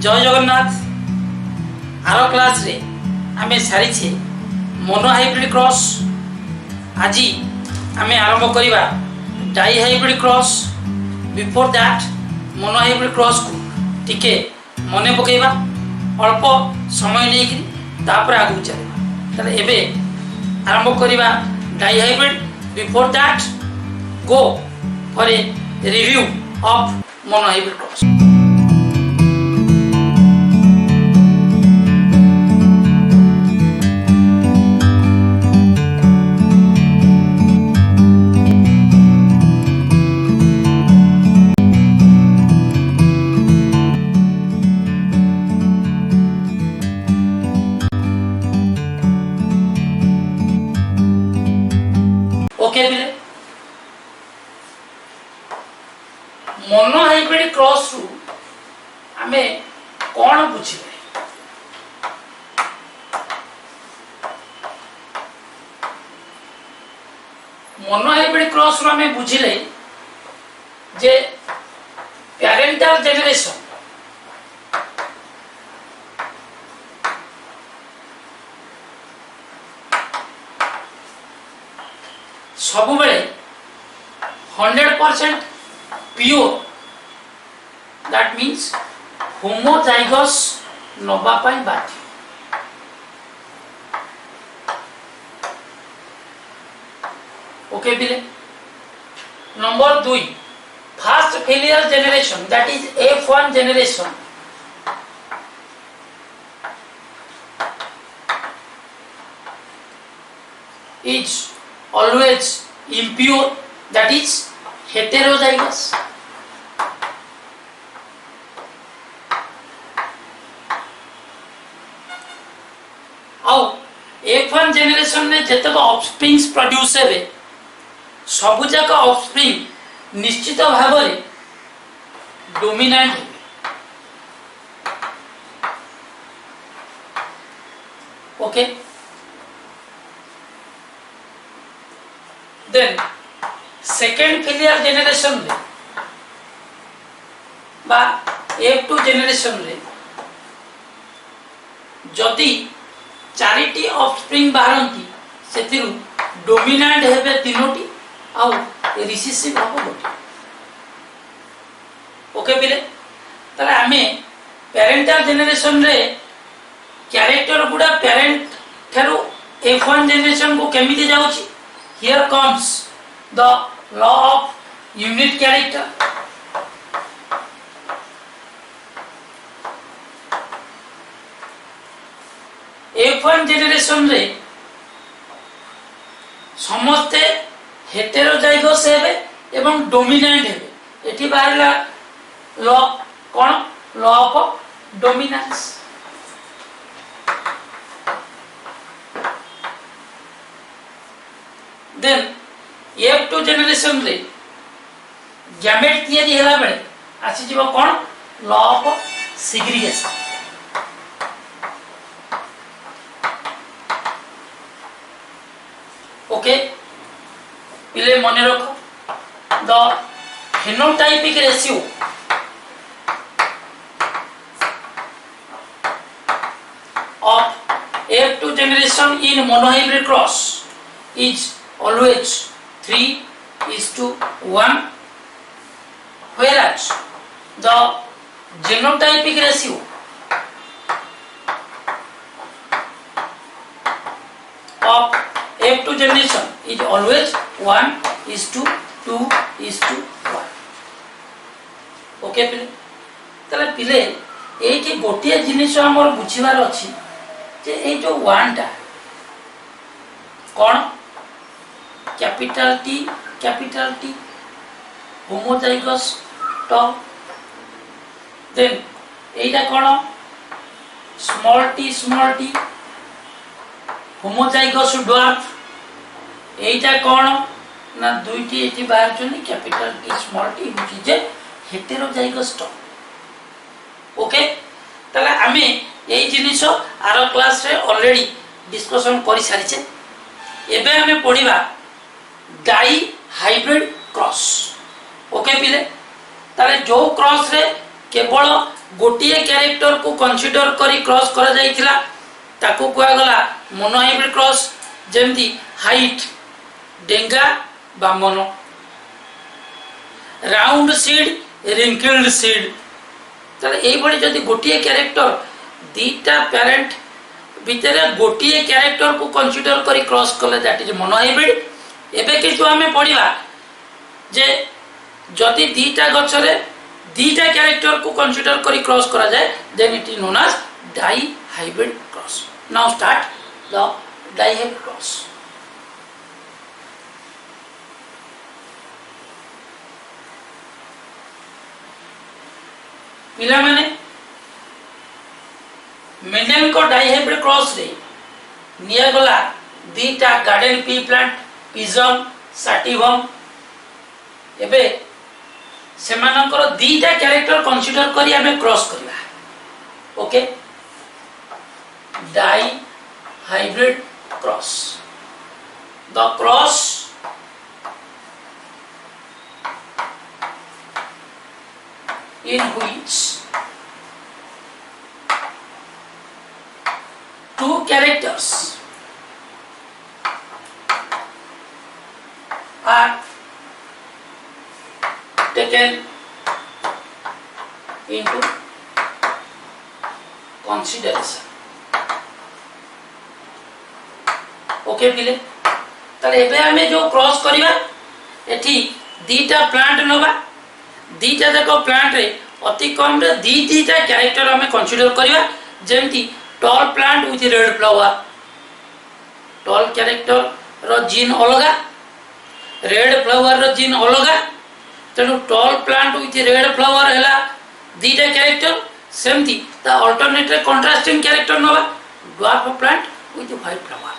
जय Jagannath. Are class रे आमे सारी मोनो हाइब्रिड क्रॉस। आज आमे आरंभ करिबा dihybrid cross. Before that monohybrid cross को टिके मने पकेबा अल्प समय नै कि तापर आगु चलेबा। तले एबे आरंभ करिबा dihybrid. Before that go for a review of monohybrid cross. Okay बिले मोनो हाइब्रिड क्रॉस रु आमे कोन बुझिबे? मोनो हाइब्रिड क्रॉस रु आमे बुझिले जे पेरेंटल जेनरेशन सब बेले 100% प्योर, दैट मीन्स होमोजाइगस नबा पाई बाध्य। ओके बिले number 2 fast failure generation, that is F1 generation is always impure, that is heterozygous. आउ F1 जनरेशन में जतक ऑफस्प्रिंग्स प्रोड्यूस हेबे सबु जाक ऑफस्प्रिंग निश्चित भाव में डोमिनेंट हेबे। Okay then second filial generation रे बा F2 जनरेशन रे जदि चारिटी ऑफस्प्रिंग बाहरती सेतिरु डोमिनेंट हेबे तीनोटी आउ रिसेसिव हबो गोटे। ओके बिले तले आमे पेरेंटल जनरेशन रे कैरेक्टर गुडा पेरेंट थारु F1 जनरेशन को केमिति जाउची? Here comes the law of unit character. F1 generation रे समस्ते हेटेरोजाइगस हेबे एवं डोमिनेंट हेबे। एठी बाहरला लॉ कोन? Law of dominance. Then F2 generation रे गैमेट तैयारी हैला बेले आसी जीव कोन? Law of segregation. ओके पिले मने रखो the phenotypic ratio of F2 generation in monohybrid cross is always 3:1, whereas the genotypic ratio of F2 generation is always 1:2:1. Okay पिले तले पिले एठी गोटिए जिनिस हमर बुझिबार अछि जे ए जो 1 टा कोन? Capital T homozygous tall. Then एटा कोन? Small t homozygous dwarf. एटा कोन ना दुईटी एठी बाहर चनी कैपिटल T स्मॉल t होची जे हेटेरोजाइगस टॉप। ओके तले आमे एई जिनिस आरो क्लास रे ऑलरेडी डिस्कशन करि सारिछे। एबे हमें पढ़िबा डाई हाइब्रिड क्रॉस। ओके पिले ताले जो क्रॉस रे केवल गोटे क्यारेक्टर को कंसीडर करी क्रॉस करा जाइथिला ताकू कुआ गला मोनो हाइब्रिड क्रॉस जेमती हाइट डेंगा बा mono round seed wrinkled seed ताले एई बडी जदी गोटे क्यारेक्टर दीटा पेरेंट भितर गोटे क्यारेक्टर को कंसीडर करी क्रॉस कले दैट इज मोनो हाइब्रिड एबे किछु हमें पढिबा जे जदि दीटा गछरे दीटा क्यारेक्टर को कंसीडर करी क्रॉस करा जाए then it is known as dihybrid cross now start the dihybrid cross पिला माने मेंडेल को डाई हाइब्रिड क्रॉस रे निया गला दीटा garden pea plant Pisum sativum एबे सेमानकर दीटा कैरेक्टर कंसीडर करी हमें क्रॉस करबा okay dihybrid cross the cross in which two characters are taken into consideration okay पिले ताले एबे हमें जो क्रॉस करिबा एठी दीटा प्लांट नबा दीटा देखो प्लांट रे अति कम रे दीटा कैरेक्टर हमें कंसीडर करिबा जेमती tall plant with red flower tall character रो जीन अलगा रेड फ्लावर रो जीन अलगा तेणु tall plant with red flower हैला दीटा कैरेक्टर सेमती ता अल्टरनेट रे कंट्रास्टिंग कैरेक्टर नबा dwarf plant with white flower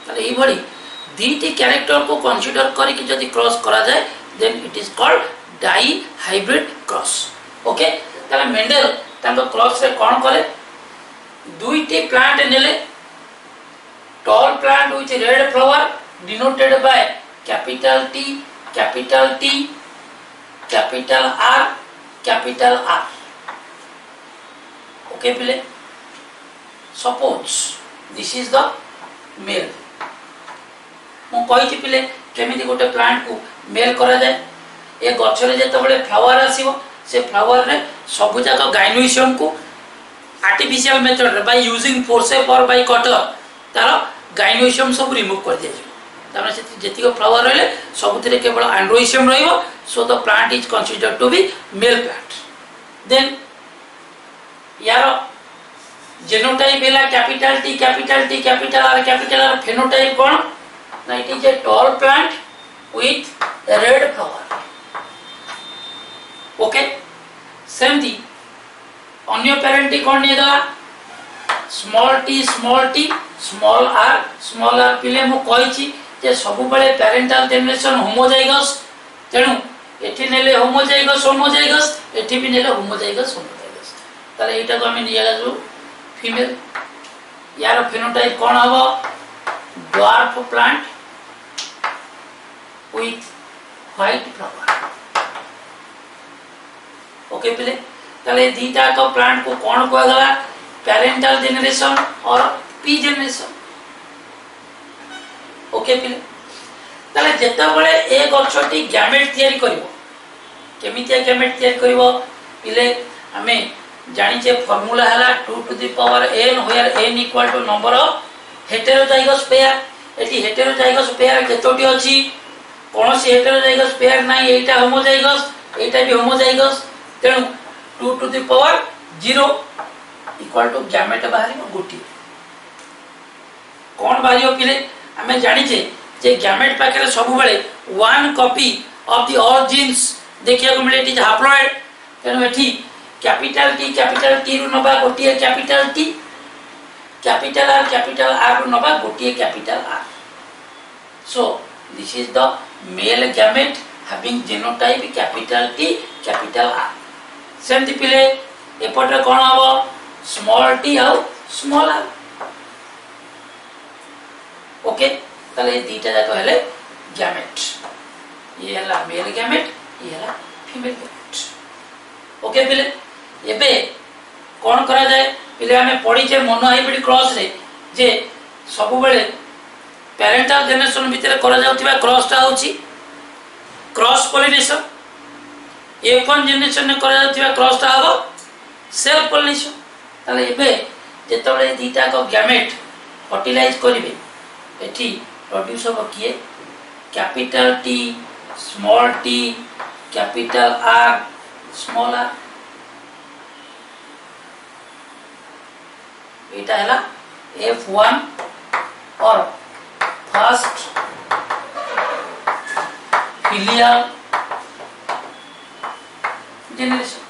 ताले ई भली दीटी कैरेक्टर को कंसीडर करी कि जदी क्रॉस करा जाए then it is called dihybrid cross okay ताले मेंडेल तांको क्रॉस रे कोन करे दुईटी प्लांट नेले tall plant with red flower denoted by capital T capital R okay पिले suppose this is the male मु कहि पिले केमिति गोटे प्लांट को मेल करा जाए ए गछरे जेतबेले फ्लावर आसीबो से फ्लावर रे सब जाक गाइनोइशियम को आर्टिफिशियल मेथड रे बाय यूजिंग फोर्सेप और बाय कटर तार गाइनोइशियम सब रिमूव कर दिया जाय तामे से जेतिको फ्लावर रहले सबथिरे केवल एंड्रोइशियम रहइबो so the plant is considered to be male plant then यार जेनोटाइप हैला capital T capital R phenotype कोन ना it is a tall plant with red flower okay सेमती अन्य पेरेंट कौन नहीं दला स्मॉल टी स्मॉल आर पिले मु कहिछि जे सब बेले पेरेंटल जनरेशन होमोजाइगस तेनु एठी नेले होमोजाइगस एठी भी नेले होमोजाइगस ताले एटा को हमें निया जो फीमेल यार फेनोटाइप कौन हबो dwarf plant with white flower okay पिले ताले दीटा का प्लांट को कौन को गला पेरेंटल जनरेशन और पी जनरेशन ओके पिले ताले जेता बळे ए गछटी गैमेट तयारी करिवो केमितिया गैमेट तयारी करिवो पिले हमें जानि जे फार्मूला हला 2 to the power n where n equal to number of heterozygous pair एटी हेटेरोजाइगस पेयर केतोटी अछि कोनोसी हेटेरोजाइगस पेयर नाही एटा होमोजाइगस एटा भी होमोजाइगस तेणु 2 to the power 0 equal to gamete बाहरी गोटी कौन बाहरी पिले हमें जानी जे गैमेट पाखे सब बेले 1 copy of the all genes देखिया को मिले इट इज हैप्लॉइड तेणु एठी कैपिटल टी रु नबा गोटी कैपिटल आर रु नबा गोटी capital R so this is the male gamete having genotype capital T capital R सेमती पिले एपटे कौन हम स्मॉल टी आउ स्मॉल आर ओके ताले दीटा जाक हेले गैमेट ये हला मेल गैमेट ये हला फीमेल गैमेट ओके पिले एबे कौन करा जाए पिले आमे पढ़ीचे मोनो हाइब्रिड क्रॉस रे जे सब बेले पेरेंटल जनरेशन भितर करा जाउथिबा क्रॉसटा होची क्रॉस पॉलिनेशन F1 जनरेशन ने करा जाउथिबा क्रॉसटा हबो सेल्फ पॉलिनेशन ताले एबे जेतबेले दीटा को गैमेट फर्टिलाइज करिवे एठी प्रोड्यूस हबो किए capital T small t capital R small r एटा हला F1 और फर्स्ट फिलियल जनरेशन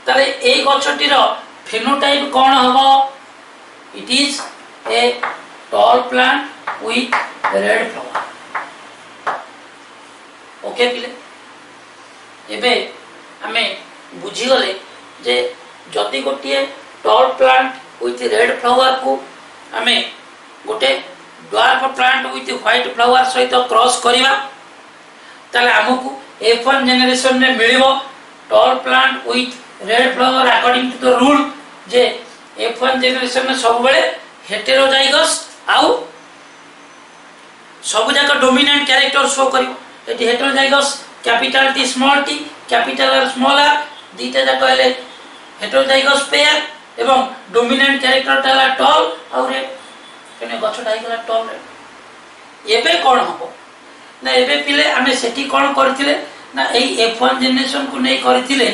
ताले ए गछटिर फेनोटाइप कोन हबो it is a tall plant with red flower okay पिले एबे हमें बुझी गले जे जति गोटे tall plant with red flower को हमें गोटे dwarf plant with white flower सहित क्रॉस करिवा ताले हमकु F1 जनरेशन में मिलिबो tall plant with red flower according to the rule जे F1 जनरेशन में सब बेले हेटेरोजाइगस आउ सब जाक डोमिनेंट कैरेक्टर शो करिवो एटी heterozygous capital T small t capital R small r दीटा जाक हेले हेटेरोजाइगस पेयर एवं डोमिनेंट कैरेक्टर ताला टॉल आउ रेड कने गछटा आइगला टॉल रेड एबे कोन हबो ना एबे पिले आमे सेठी कोन करथिले ना एई F1 जनरेशन को नै करथिले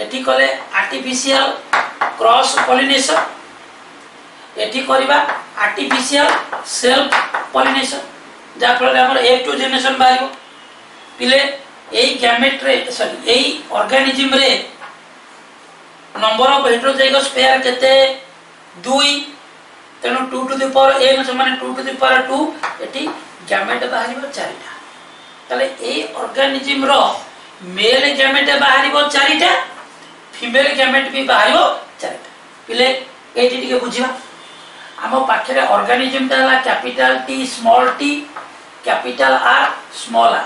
एठी कले आर्टिफिशियल क्रॉस पॉलिनेशन एठी करिबा आर्टिफिशियल सेल्फ पॉलिनेशन जा फल हमर F2 जनरेशन बारियो पिले एई गैमेट रे सॉरी एई ऑर्गेनिज्म रे नंबर ऑफ हेटेरोजाइगस पेयर केते 2 तेनो 2 टू द पावर n माने 2 टू द पावर 2 एठी गैमेट बाहरिबो 4टा तले ए ऑर्गेनिज्म रो मेल गैमेट बाहरिबो 4टा फीमेल गैमेट भी बाहरिबो 4टा पिले एठी टिके बुझिबा आमो पाखरे ऑर्गेनिज्म ताला capital T small t capital R small r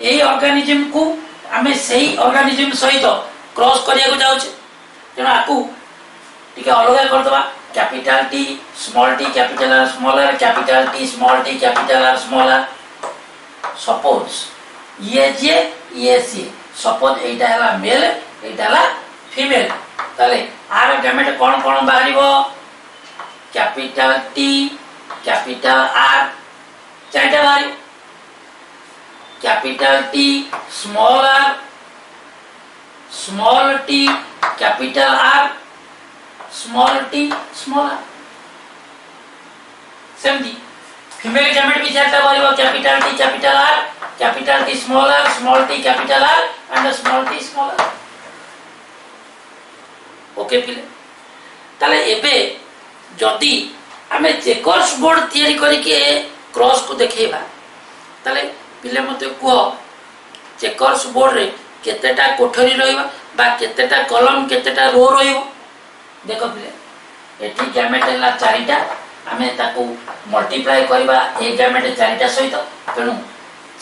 ए ऑर्गेनिज्म को आमे सही ऑर्गेनिज्म सहित क्रॉस करिया को जाउछे तेनो आकू टिके अलगा कर दबा capital T small t capital R small r capital T small t capital R small r suppose ये सी सपोज एटा हला मेल एटा हला फीमेल ताले आर गैमेट कोन कोन बाहरिबो कैपिटल T कैपिटल R चारटा बाहरि capital T small r small t capital R small t small r सेमती फीमेल गैमेट भी चारटा बाहरिबो capital T capital R capital T small r small t capital R and small t small r okay पिले ताले एबे जदी हमें checkers board तयारी करी के क्रॉस को देखेबा ताले पिले मते को चेकर्स बोर्ड रे केतेटा कोठरी रहइबा बा केतेटा कॉलम केतेटा रो रहइबो देखो पिले एठी गैमेट ला 4टा हमें ताको मल्टीप्लाई करबा ए गैमेट 4टा सहित तेनु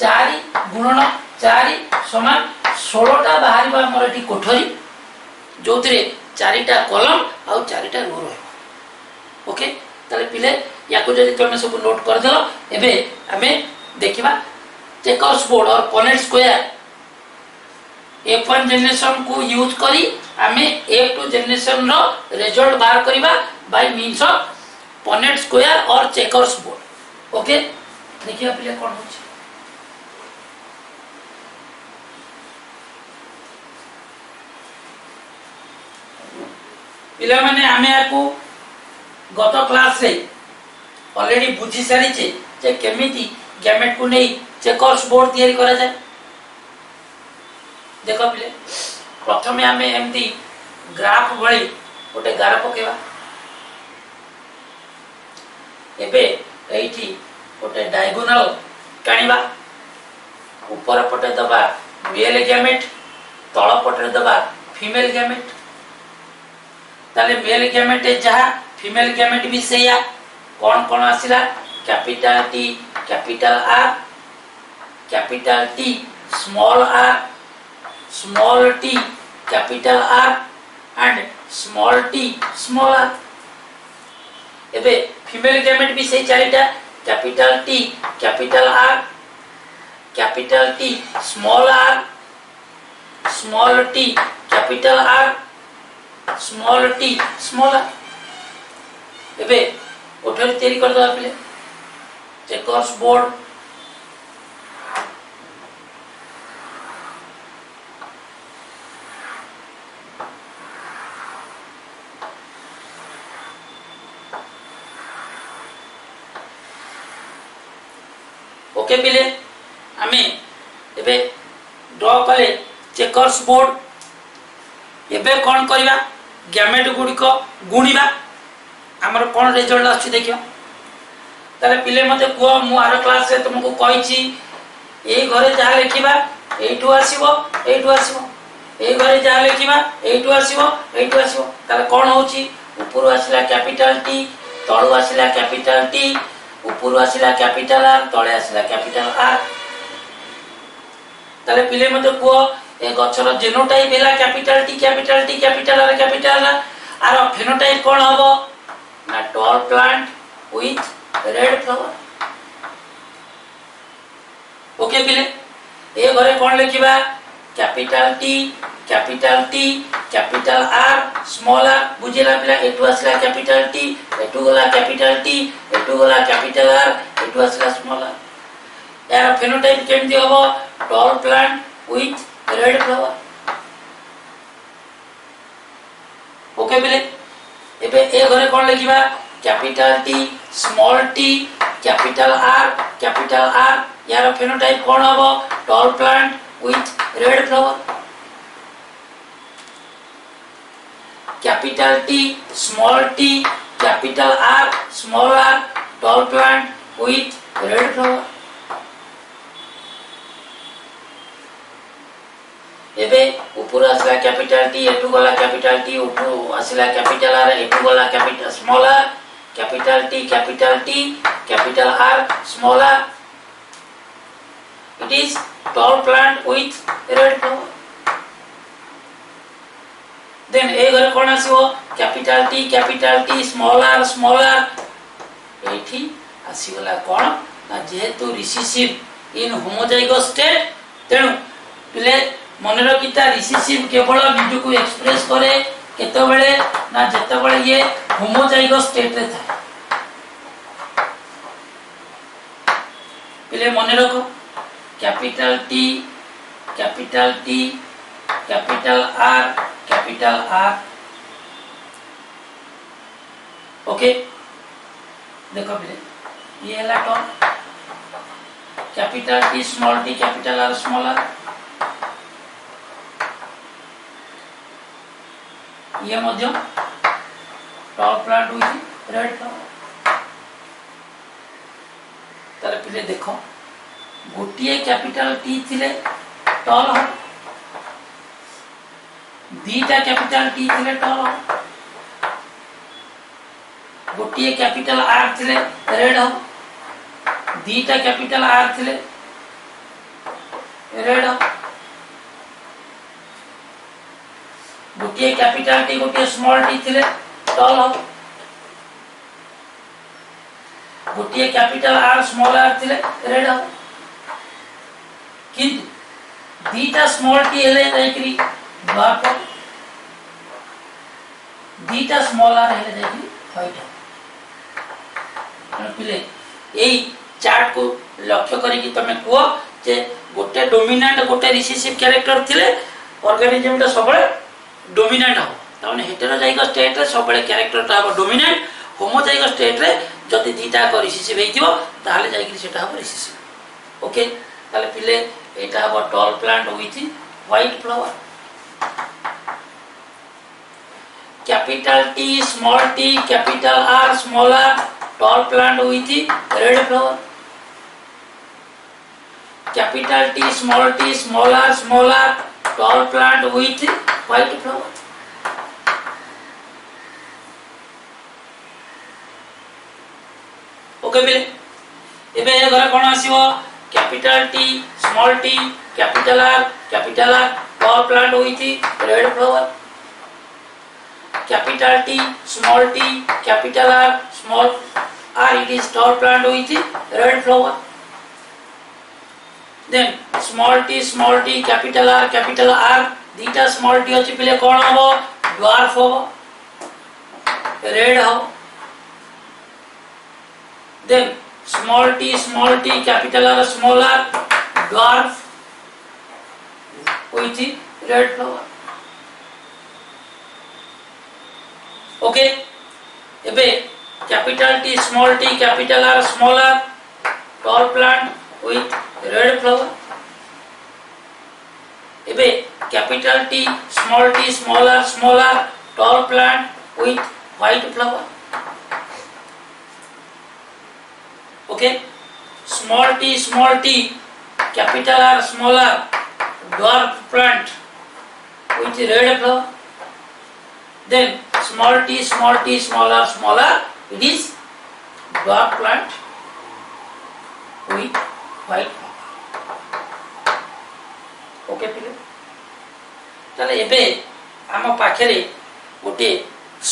4 गुणन 4 समान 16टा बाहरिबा हमर एठी कोठरी जोतरे 4टा कॉलम आउ 4टा रो रहइबो ओके ताले पिले याको जदी तमे सब नोट कर देलो एबे हमें देखिबा चेकर्स बोर्ड और पॉनेट स्क्वायर F1 जनरेशन को यूज करी हमें F2 जनरेशन रो रिजल्ट बाहर करिबा बाय मींस ऑफ पॉनेट स्क्वायर और चेकर्स बोर्ड ओके देखिए पिले कोन होछ पिले माने हमें आको गत क्लास रे ऑलरेडी बुझी सारी छे जे केमिति गैमेट को नै चेकर्स बोर्ड तयारी करा जाय देखो पिले प्रथमे हमें एमती ग्राफ भली गोटे गार पकेबा एबे एठी गोटे डायगोनल कानिबा ऊपर पटे दबा मेल गैमेट तळ पटे दबा फीमेल गैमेट ताले मेल गैमेट जहा फीमेल गैमेट भी सेया कोन कोन आसिला capital T capital R capital T small r small t capital R and small t small r. एबे फीमेल गैमेट भी से चारिटा capital T capital R capital T small r small t capital R small t small r. एबे ओठरी तैयारी कर दो पहले checkers board okay पिले आमे एबे ड्रॉ कले चेकर्स बोर्ड एबे कोन करबा गैमेट गुडी को गुणीबा हमर कोन रिजल्ट आछि देखियो ताले पिले मते को मु आर क्लास रे तुमको कहि छी ए घरे जा लिखिबा एठु आसीबो ए घरे जा लिखिबा एठु आसीबो ताले कोन होछि ऊपर आसिला कैपिटल टी तळु आसिला कैपिटल टी ऊपर आसिला कैपिटल आर तळे आसिला कैपिटल आर ताले पिले मते को ए गछर जेनोटाइप हेला capital T capital R capital R phenotype कोन हबो ना tall plant with red flower. Okay पिले ए घरे कोन लिखिबा capital T capital R small r बुझिला पिला एटु आसला कैपिटल टी एटु गला कैपिटल टी एटु गला कैपिटल आर एटु आसला स्मॉल आर यार फेनोटाइप केमति हबो tall plant with red flower. Okay पिले एबे ए घरे कोन लिखिबा capital T small t capital R यार फेनोटाइप कोन हबो tall plant with red flower. Capital T small t capital R small r tall plant with red flower. एबे ऊपर आसला कैपिटल टी एटु गला कैपिटल टी ऊपर आसला कैपिटल आर एटु गला capital small R capital T capital R small R it is tall plant with red flower. then ए घरे कोन आसीबो कैपिटल टी स्मॉल आर एठी आसीगला कोन ना जेहेतु रिसेसिव इन होमोजाइगस स्टेट तेनु पिले मन रखिता रिसेसिव केवल निजु को एक्सप्रेस करे केतो बेले ना जेतो बेले ये होमोजाइगस स्टेट रे था. पिले मन रखो capital T capital R okay देखो पिले ये हला tall capital T small t capital R small r ये मध्य tall plant with red flower. तार पिले देखो गोटिए कैपिटल टी थिले टॉल हो दीटा कैपिटल टी थिले टॉल हो गोटिए कैपिटल आर थिले रेड हो दीटा कैपिटल आर थिले रेड हो गोटिए कैपिटल टी गोटिए स्मॉल टी थिले टॉल हो गोटिए कैपिटल आर स्मॉल आर थिले रेड हो किंतु दीटा स्मॉल टी हेले जायकरी ब्लैक हो दीटा स्मॉल आर हेले जायकरी व्हाइट हो. पिले एई चार्ट को लक्ष्य करी कि तमे को जे गोटे डोमिनेंट गोटे रिसेसिव कैरेक्टर थिले ऑर्गेनिज्म ता सबले डोमिनेंट हो ताने हेटेरोजाइगस स्टेट रे सबले कैरेक्टर ता हो डोमिनेंट होमोजाइगस स्टेट रे जति दीटा को रिसेसिव हेतिबो ताले जायकरी सेटा हो रिसेसिव. ओके ताले पिले एटा हो tall plant with white flower. Capital T small t capital R small r tall plant with red flower. Capital T small r tall plant with white flower. Okay बिले एबे ए घरे कोन आसीबो capital T small t capital R tall plant with red flower, capital T small t capital R small r it is tall plant with red flower. Then small t capital R दीटा small t अच्छी पिले कौन हम dwarf हम red हम. Then small t capital R small r dwarf with red flower. Okay एबे capital T capital R small r tall plant with red flower. एबे capital T small r tall plant with white flower. Okay small t capital R small r dwarf plant with red flower. Then small t small r it is dwarf plant with white flower. Okay पिले चले एबे आम पाखरे गोटे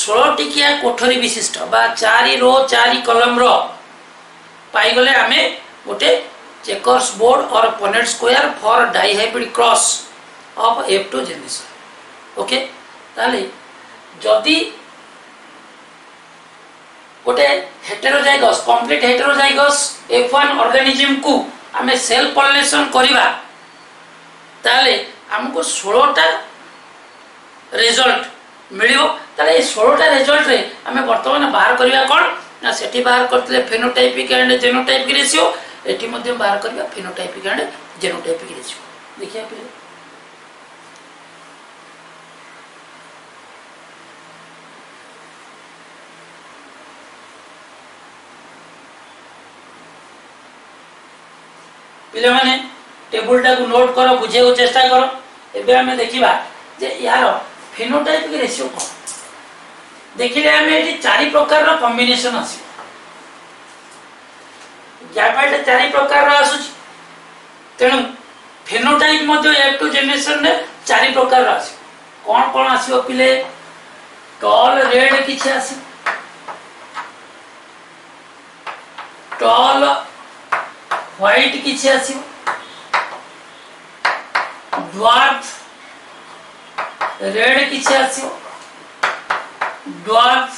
16 टिकिया कोठरी विशिष्ट बा 4 रो 4 कलम रो पाइगले आमे गोटे चेकर्स बोर्ड और Punnett square for dihybrid cross of F2 generation. Okay ताले जदि गोटे heterozygous complete heterozygous F1 organism को आमे सेल पॉलिनेशन करिवा ताले हमको 16 टा रिजल्ट मिलियो. ताले ए 16 टा रिजल्ट रे आमे वर्तमान बाहर करिवा कोन ना सेठी बाहर करतले फेनोटाइपिक एंड जेनोटाइपिक रेशियो एटी मध्य बाहर करिवा फेनोटाइपिक एंड जेनोटाइपिक रेशियो. देखिए पिले पिले माने टेबल टा को नोट करो बुझे को चेष्टा करो. एबे हमें देखिबा जे यार फेनोटाइपिक रेशियो को देखिले हमें एटी 4 प्रकार रो कॉम्बिनेशन अछि. गैमेट 4 प्रकार रो आसुची तेनु फेनोटाइप मध्ये F2 जनरेशन रे 4 प्रकार रो आसी. कोन कोन आसीओ पिले टॉल रेड किछि आसी, टॉल व्हाइट किछि आसी, ड्वार्फ रेड किछि आसी, ड्वार्फ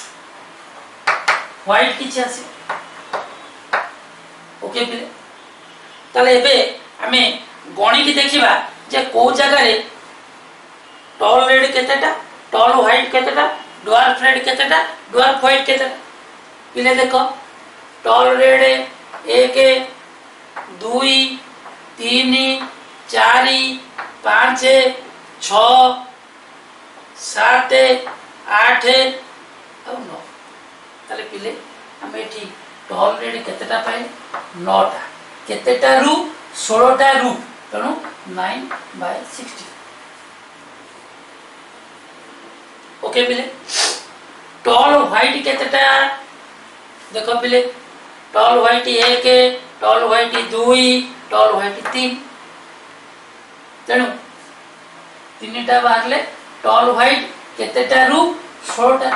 व्हाइट किछि आसी. ओके पिले ताले एबे हमें गणी की देखिबा जे को जगह रे टॉल रेड केतेटा टॉल व्हाइट केतेटा ड्वार्फ रेड केतेटा ड्वार्फ व्हाइट केतेटा. पिले देखो टॉल रेड 1 2 3 4 5 6 7 8 और 9. ताले पिले हम एठी टॉल रेड केतेटा पाए 9 टा केतेटा रु 16 टा रु तणु 9/60. ओके पिले टॉल व्हाइट केतेटा देखो पिले tall white 1 tall white 2 tall white 3 तणु 3 टा बाहरले टॉल व्हाइट केतेटा रु 16 टा.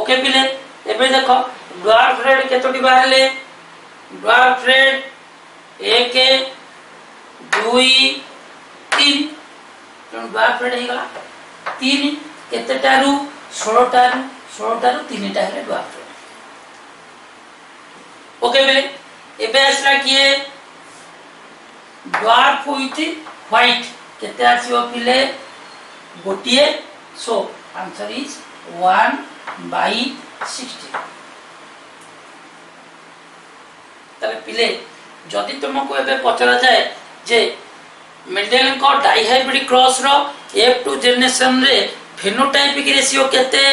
ओके पिले एबे देखो ड्वार्फ रेड केतोटी बाहरले ड्वार्फ रेड 1 2 3 तो ड्वार्फ रेड हे गला 3 केतेटा रु 16 टा रु 3 टा है ड्वार्फ रेड. ओके पिले एबे आसला किए ड्वार्फ विथ व्हाइट केते आसीओ पिले गोटिए. So answer is 1/60. तले पिले जदि तुमको एबे पचरा जाए जे मेंडेलन को डाइहाइब्रिड क्रॉस रो F2 जनरेशन रे फेनोटाइपिक रेशियो केते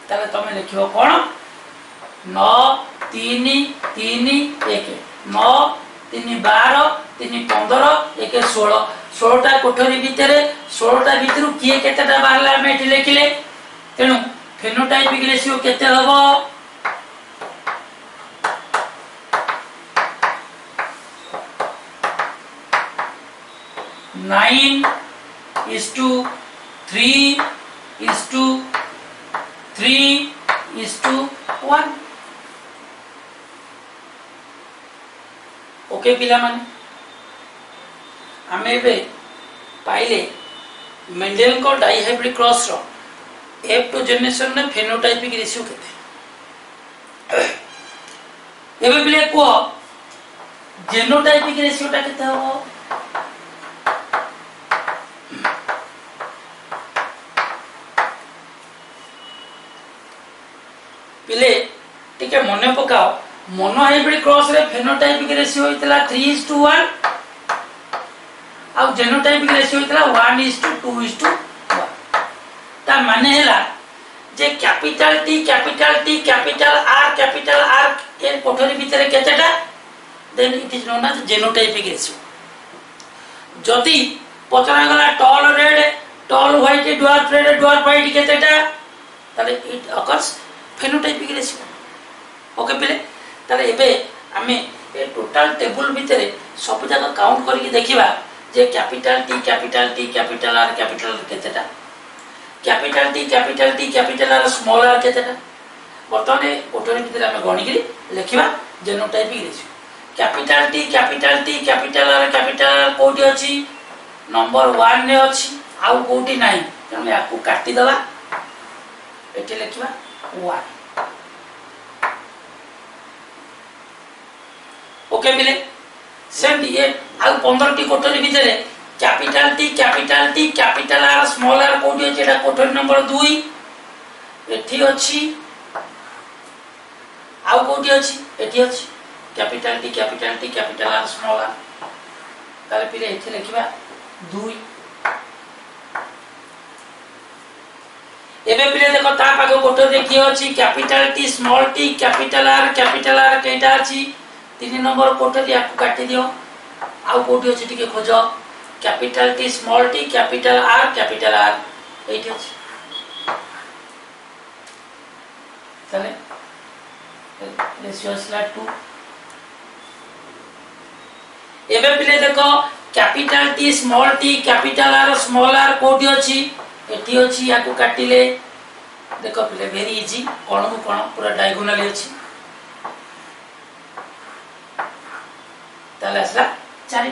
तले तमे लिखियो कोन 9 3 3 1 9 3 12 3 15 1 16 16 टा कोठरी भितरे 16 टा भितरु किए केतेटा बाहरला हम एठी लिखिले तेनु फेनोटाइपिक रेशियो केते हबो 9:3:3:1। ओके पिला माने आमे बे पाइले मेंडेल को डाइहाइब्रिड क्रॉस रो F2 जनरेशन ने फेनोटाइपिक रेशियो केते एबे पिले को जेनोटाइपिक रेशियो टा केते हो पिले टिके मने पकाओ मोनो हाइब्रिड क्रॉस रे फेनोटाइपिक रेशियो होइतला 3:1 आ जेनोटाइपिक रेशियो होइतला 1:2:1 ता माने हैला जे कैपिटल टी कैपिटल आर के कोठरी भितरे केतेटा then it is known as genotypic ratio जदी पचरा गला tall red tall white dwarf red dwarf white केतेटा ताले it occurs phenotypic ratio okay पिले ताले एबे आमे ए टोटल टेबल भितरे सब जगह काउंट करके देखिबा जे कैपिटल टी कैपिटल आर केतेटा capital T R small r केतेटा बर्तने कोठरी भितरे आमे गणी के लिखिबा genotypic ratio capital T capital R कोठी अछि नंबर 1 ने अछि आउ कोठी नाही तने याकू काटी दला एटे लिखिबा 1 ओके मिले सेम ये आउ 15 टी कोठरी भितरे capital T capital R small R कोठी अछि एटा कोठरी नंबर 2 एठी अछि आउ कोठी अछि एठी अछि capital T capital R small R ताले पिले एठी लिखिबा 2 एबे पिले देखो ता पागो कोठरी देखि अछि capital T small t capital are केटा अछि 3 नंबर कोठरी आपको काटी दियो आउ कोठी अछि टिके खोजो capital T small t capital are एठी अछि तले रेशियो स्ला 2 एबे पिले देखो कैपिटल टी कैपिटल आर कोठी अछि एठी अछि याकू काटिले देखो पिले वेरी इजी कोन को कोन पूरा डायगोनल अछि ताले असला 4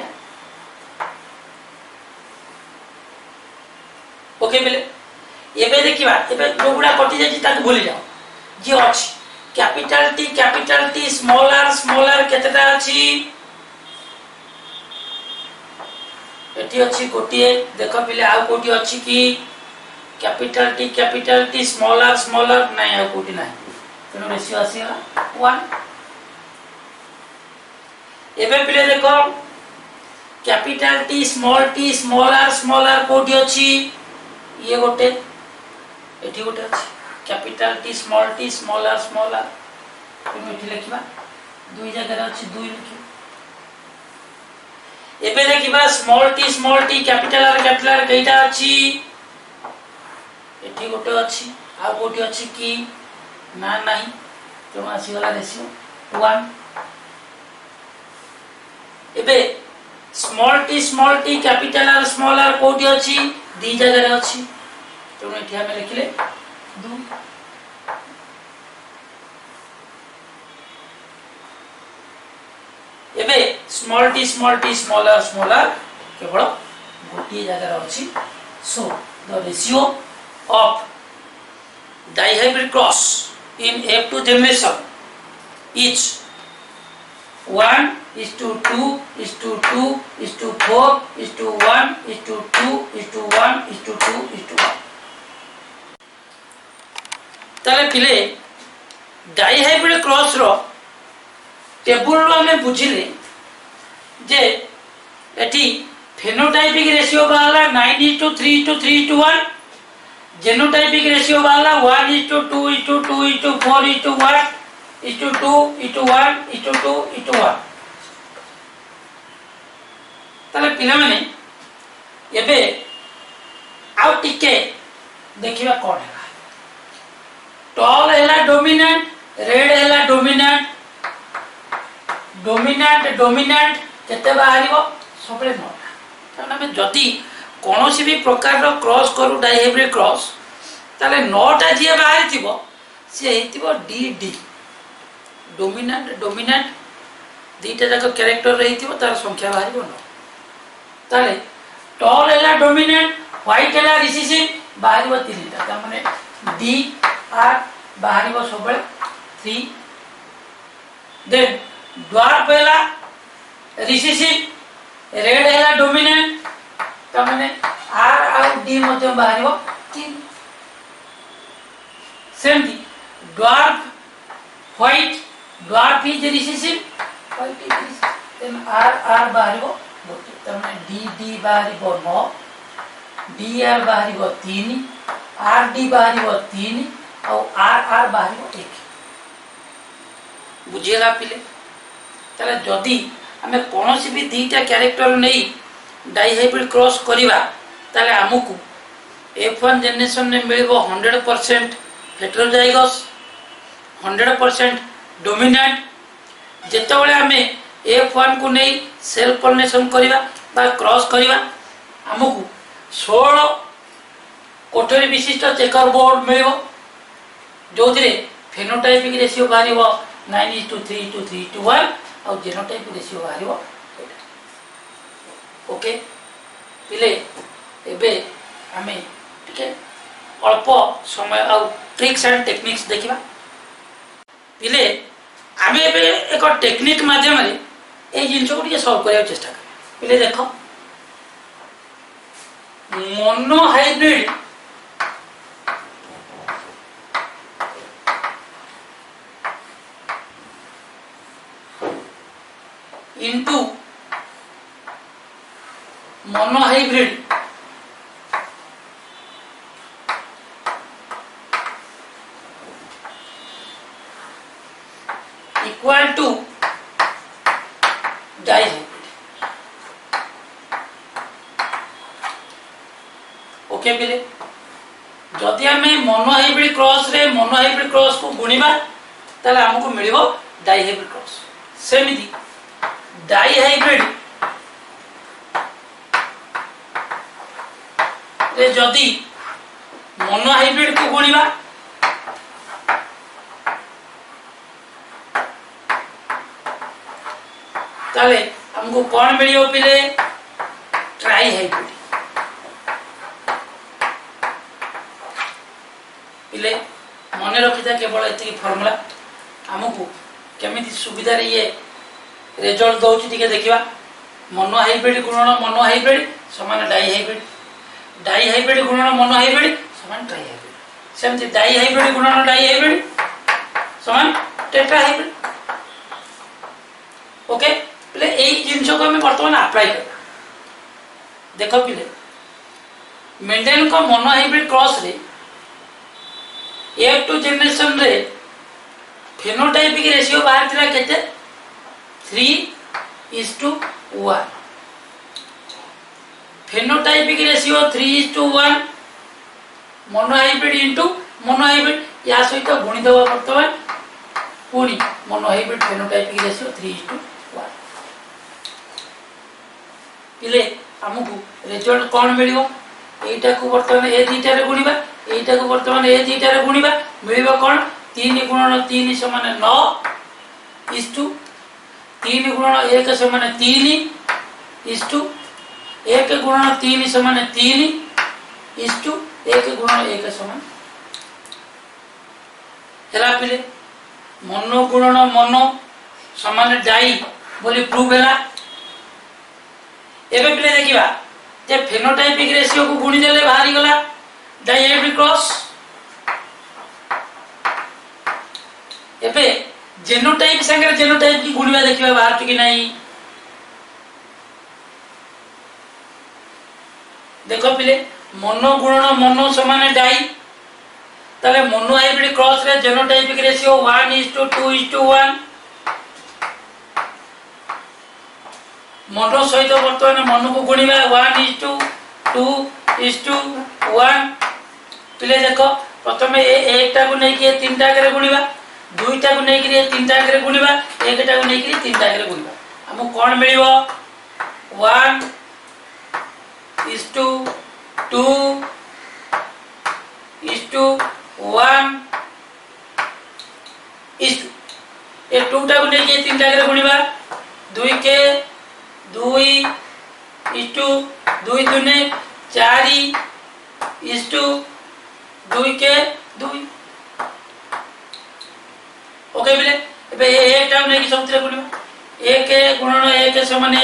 ओके मिले एबे देखिबा एबे जोगुडा कटि जाछि ताकू भूली जाओ जे अछि कैपिटल टी स्मॉल आर केतेटा अछि एठी अछि गोटिए देखो पिले आ कोठी अछि कि कैपिटल टी स्मॉल आर नै आ कोठी नै तनो रेशियो आसीला 1 एबे पिले देखो कैपिटल टी स्मॉल आर कोठी अछि ये गोटे एठी गोटे अछि कैपिटल टी स्मॉल आर तनो एठी लिखिबा दुई जगह अछि 2 लिखि एबे देखिबा स्मॉल टी कैपिटल आर केटा अछि एठी गोटे अछि आ कोठी अछि कि ना नाही तनो आसी वाला रेशियो 1 एबे स्मॉल टी कैपिटल आर कोठी अछि दी जगह अछि तनो एठी हम लिखले 2 एबे स्मॉल टी आर केवल गोटी जगह अछि so the ratio of dihybrid cross in F2 generation is 1:2:4:1:2:1:2:1 ताले पिले डाइहाइब्रिड क्रॉस रो टेबल रो हमें बुझिले जे एठी फेनोटाइपिक रेशियो बाला 9:3:3:1 जेनोटाइपिक रेशियो वाला 1:2:2:4:1:2:1:2:1 ताले पिला माने एबे आउ टिके देखिबा कोन है टॉल हैला डोमिनेंट रेड हैला डोमिनेंट केते बाहरिबो सबले नोटा आम जदि कौन भी प्रकार क्रॉस करूँ डाइहाइब्रिड क्रॉस ताले 9टा जी बाहर थी सी डी डी डोमिनेंट डोमिनेंट दीटा जाक क्यारेक्टर रही तार संख्या बाहर 9 ताले टॉल है डोमिनेंट व्हाइट है रिसेसिव बाहर 3टा माने डी आर बाहर सब 3 देन ड्वार्फ है रिसेसिव रेड है डोमिनेंट माने आर आउ डी मध्य बाहर 3 सेमती dwarf white dwarf is recessive white is recessive then आर आर बाहर गोटे तमाने डी डी बाहर 9 डी आर बाहर 3 आर डी बाहर 3 और आर आर बाहर 1 बुझेगा पिले ताले जदि आमे कोनोसी भी दीटा कैरेक्टर नहीं डाइहाइब्रिड क्रॉस करिवा ताले हमकु F1 जनरेशन में मिलबो 100% हेटेरोजाइगस 100% डोमिनेंट जेतेबेले आमे F1 को नहीं सेल्फ पॉलिनेशन करिवा बा क्रॉस करिवा हमकु 16 कोठरी विशिष्ट चेकर बोर्ड मिलबो जोथिरे फेनोटाइपिक रेशियो बाहरिबो 9:3:3:1 और जेनोटाइपिक रेशियो बाहरिबो ओके पिले एबे आमे टिके अल्प समय और ट्रिक्स एंड टेक्निक्स देखिबा पिले आमे एबे एक टेक्निक माध्यम रे ए जिंस को टिके सॉल्व करिया चेष्टा कर पिले देखो monohybrid into monohybrid equal to dihybrid okay पिले जदि आमे मोनो हाइब्रिड क्रॉस को गुणिबा ताले हमको मिलिबो डाइहाइब्रिड क्रॉस सेमिति डाइहाइब्रिड रे जदि मोनो हाइब्रिड को गुणिबा ताले हमको कौन मिलियो पिले ट्राइहाइब्रिड पिले मन रखी था केवल एति फॉर्मूला हमको केमिति सुविधा रे ये रिजल्ट दउची टिके देखिबा मोनो हाइब्रिड गुणन मोनो हाइब्रिड समान डाइहाइब्रिड गुणन मोनो हाइब्रिड समान ट्राइहाइब्रिड सेमति डाइहाइब्रिड गुणन डाइहाइब्रिड समान टेट्राहाइब्रिड ओके पिले एई जिंस को हम वर्तमान अप्लाई कर देखो पिले मेंडेल को मोनो हाइब्रिड क्रॉस रे F2 जनरेशन रे फेनोटाइपिक रेशियो बाहर थिला केते 3:1 phenotypic ratio 3:1 mono hybrid into mono hybrid या सहित गुणी देबा वर्तमान पुनी मोनो हाइब्रिड फेनोटाइपिक रेशियो 3:1 पिले हमकु रिजल्ट कोन मिलियो एटा को वर्तमान ए दीटा रे गुणीबा एटा को वर्तमान ए दीटा रे गुणीबा मिलिबो कोन 3 गुणन 3 समान 9 इस टू 3 गुणन 1 समान 3 इस टू 1 गुणन 3 समान 3 इस टू 1 गुणन 1 समान हेला पिले मोनो गुणन मोनो समान डाई बोली प्रूव हेला एबे पिले देखिबा जे फेनोटाइपिक रेशियो को गुणी देले बाहरी गला डाइहाइब्रिड क्रॉस एबे जेनोटाइप संगे जेनोटाइप की गुणिबा देखिबा बाहर कि नहीं देखो पिले मोनो गुणन मोनो समान डाई ताले मोनो हाइब्रिड क्रॉस रे जेनोटाइपिक रेशियो 1:2:1 मोनो सहित वर्तमान मोनो को गुणिबा 1:2:1 पिले देखो प्रथमे एकटा को नै के तीनटा करे गुणिबा दुईटा को नै के तीनटा करे गुणिबा एकटा को नै के तीनटा करे गुणिबा हमको कोन मिलिबो 1 is to 2 is to 1 is to ए 2 टा को लेके 3 टा के गुणिबा 2 के 2 is to 2 दुने 4 is to 2 के 2 ओके बिले एबे एक टा लेके सब तीन गुणिबा 1 गुणन 1 समान 1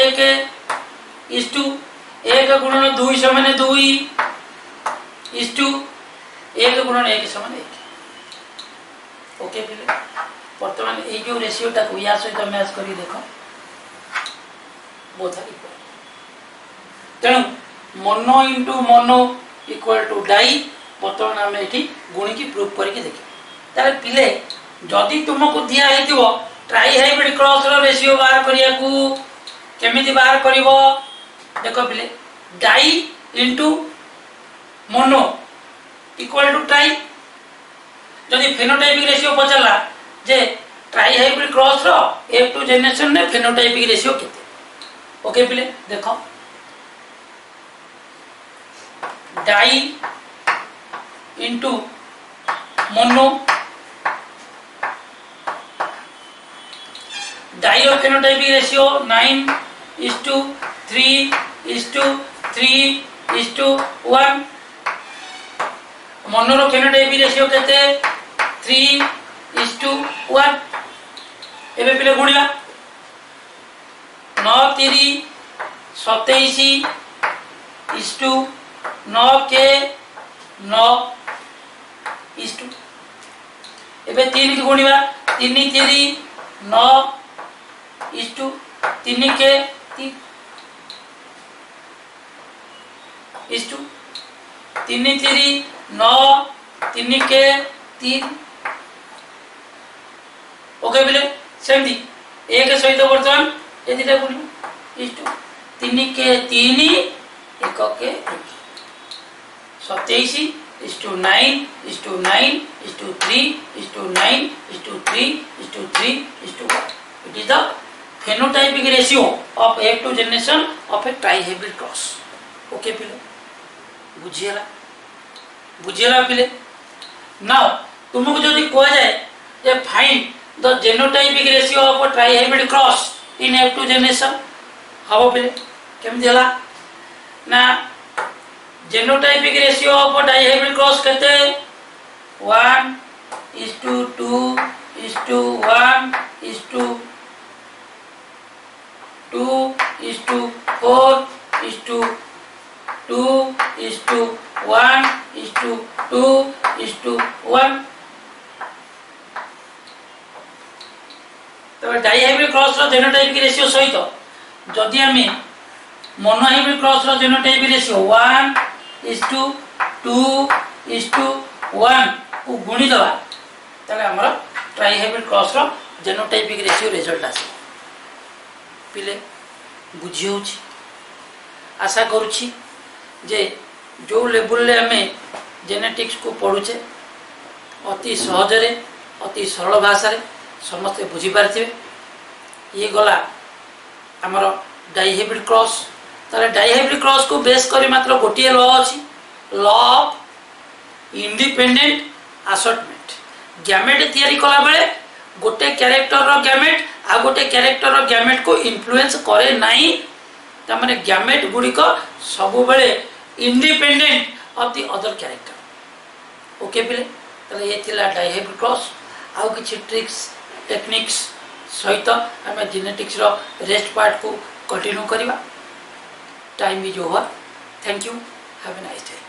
is to 1 गुणन 2 समान 2 is to 1 गुणन 1 समान 1 ओके बिले वर्तमान ये जो रेशियोटा को या सहित मैच करी देखो बोथ आर इक्वल तेणु mono into mono equal to di वर्तमान आम ये गुणी की प्रूफ करके देखिए तार पिले जदि तुमको दिया है ट्राई हाइब्रिड क्रॉस रो रेशियो बाहर करिया को केमिति बाहर करिवो देखो पिले di into mono equal to tri जदि फेनोटाइपिक रेशियो पचला जे ट्राई हाइब्रिड क्रॉस रो F2 जनरेशन ने फेनोटाइपिक रेशियो केते ओके पिले देखो डाई इंटू मोनो डाई रो फेनोटाइपिक रेशियो 9:3:3:3:1 मोनो रो फेनोटाइपिक रेशियो केते 3:1 एबे पिले गुणिया 9:3:27 9 के 9 एबे 3 के गुणिया 3:3:9 3 के 3 3:3:9 3 के 3 ओके बिले सेमती एक सहित वर्तमान ये दिटा गुण इष्टु 3 के 3 1 के 27:9:9:3:9:3:1 it is the phenotypic ratio of F2 generation of a trihybrid cross okay पिले बुझियला पिले नाउ तुमको जदि कोआ जाए जे find the genotypic ratio of a trihybrid cross in F2 generation how पिले केम दिला ना genotypic ratio of a trihybrid cross कहते 1:2:1:2:2:1:2:1 तो डाई हाइब्रिड क्रॉस रो जेनोटाइप की रेशियो सहित जदि हमें मोनो हाइब्रिड क्रॉस रो जेनोटाइप की रेशियो 1:2:1 को गुणी दवा तले हमर ट्राई हाइब्रिड क्रॉस रो जेनोटाइप की रेशियो रिजल्ट आसे पिले बुझी होछि आशा करूछि जे जो लेवल ले हमें जेनेटिक्स को पढुचे अति सहज रे अति सरल भाषा रे समस्त बुझी पारे ये गला आमर डाइहाइब्रिड क्रॉस ताले डाइहाइब्रिड क्रॉस को बेस करी मात्र गोटे लॉ अछि law of independent assortment gamete तैयारी कला बेले गोटे कैरेक्टर रो गैमेट आ गोटे कैरेक्टर रो गैमेट को इन्फ्लुएंस करे नाही त माने गैमेट गुडी को सब बेले independent of the other character okay पिले ताले ये थिला डाइहाइब्रिड क्रॉस आउ किछि ट्रिक्स टेक्निक्स सहित आम जेनेटिक्स रो रेस्ट पार्ट को कंटिन्यू करवा time is over thank you have a nice day.